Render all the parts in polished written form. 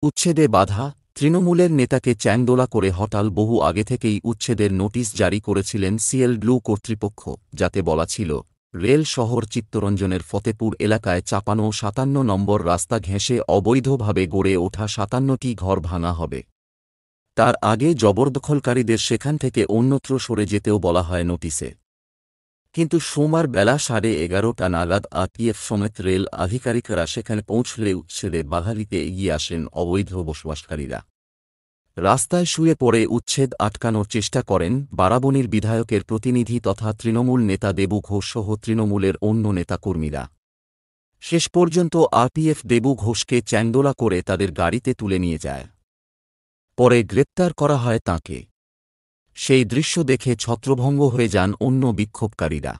উচ্ছেদে বাধা। তৃণমূলের নেতাকে চ্যাংদোলা করে হরতাল। বহু আগে থেকেই উচ্ছেদের নোটিশ জারি করেছিলেন সিএলডব্লিউ কর্তৃপক্ষ, যাতে বলা ছিল রেল শহর চিত্তরঞ্জনের ফতেপুর এলাকায় ৫৫-৫৭ নম্বর রাস্তা ঘেঁষে অবৈধভাবে গড়ে ওঠা ৫৭টি ঘর ভাঙা হবে। তার আগে জবরদখলকারীদের সেখান থেকে অন্যত্র সরে যেতেও বলা হয় নোটিশে। কিন্তু সোমবার বেলা 11:30 নাগাদ আরপিএফ সমেত রেল আধিকারিকরা সেখানে পৌঁছলে উচ্ছেদে বাধা দিতে এগিয়ে আসেন অবৈধ বসবাসকারীরা। রাস্তায় শুয়ে পড়ে উচ্ছেদ আটকানোর চেষ্টা করেন বারাবণীর বিধায়কের প্রতিনিধি তথা তৃণমূল নেতা দেবু ঘোষ সহ তৃণমূলের অন্য নেতাকর্মীরা। শেষ পর্যন্ত আরপিএফ দেবু ঘোষকে চ্যাংদোলা করে তাদের গাড়িতে তুলে নিয়ে যায়। পরে গ্রেপ্তার করা হয় তাঁকে। সেই দৃশ্য দেখে ছত্রভঙ্গ হয়ে যান অন্য বিক্ষোভকারীরা।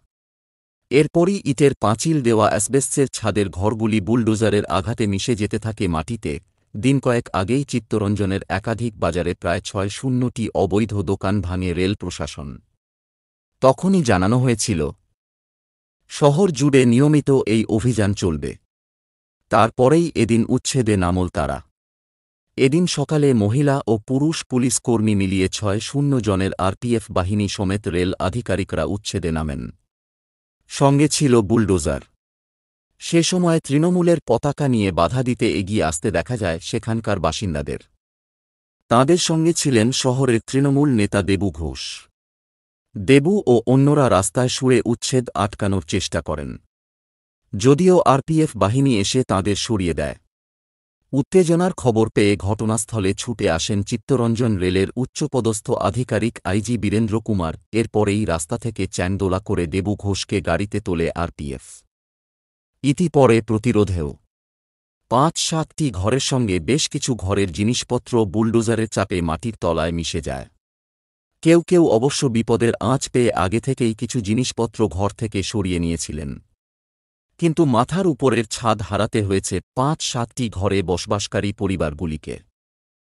এরপরই ইটের পাঁচিল দেওয়া অ্যাসবেস্টসের ছাদের ঘরগুলি বুলডোজারের আঘাতে মিশে যেতে থাকে মাটিতে। দিন কয়েক আগেই চিত্তরঞ্জনের একাধিক বাজারে প্রায় ৬০টি অবৈধ দোকান ভাঙে রেল প্রশাসন। তখনই জানানো হয়েছিল শহর জুড়ে নিয়মিত এই অভিযান চলবে। তারপরেই এদিন উচ্ছেদে নামল তারা। এদিন সকালে মহিলা ও পুরুষ পুলিশ কর্মী মিলিয়ে ৬০ জনের আরপিএফ বাহিনী সমেত রেল আধিকারিকরা উচ্ছেদে নামেন। সঙ্গে ছিল বুলডোজার। সে সময় তৃণমূলের পতাকা নিয়ে বাধা দিতে এগিয়ে আসতে দেখা যায় সেখানকার বাসিন্দাদের। তাঁদের সঙ্গে ছিলেন শহরের তৃণমূল নেতা দেবু ঘোষ। দেবু ও অন্যরা রাস্তায় শুয়ে উচ্ছেদ আটকানোর চেষ্টা করেন, যদিও আরপিএফ বাহিনী এসে তাঁদের সরিয়ে দেয়। উত্তেজনার খবর পেয়ে ঘটনাস্থলে ছুটে আসেন চিত্তরঞ্জন রেলের উচ্চপদস্থ আধিকারিক আইজি বীরেন্দ্র কুমার। এরপরেই রাস্তা থেকে চ্যাংদোলা করে দেবু ঘোষকে গাড়িতে তোলে আরপিএফ। ইতিপরে প্রতিরোধেও ৫-৭টি ঘরের সঙ্গে বেশ কিছু ঘরের জিনিসপত্র বুলডোজারের চাপে মাটির তলায় মিশে যায়। কেউ কেউ অবশ্য বিপদের আঁচ পেয়ে আগে থেকেই কিছু জিনিসপত্র ঘর থেকে সরিয়ে নিয়েছিলেন। কিন্তু মাথার উপরের ছাদ হারাতে হয়েছে ৫-৭টি ঘরে বসবাসকারী পরিবারগুলিকে।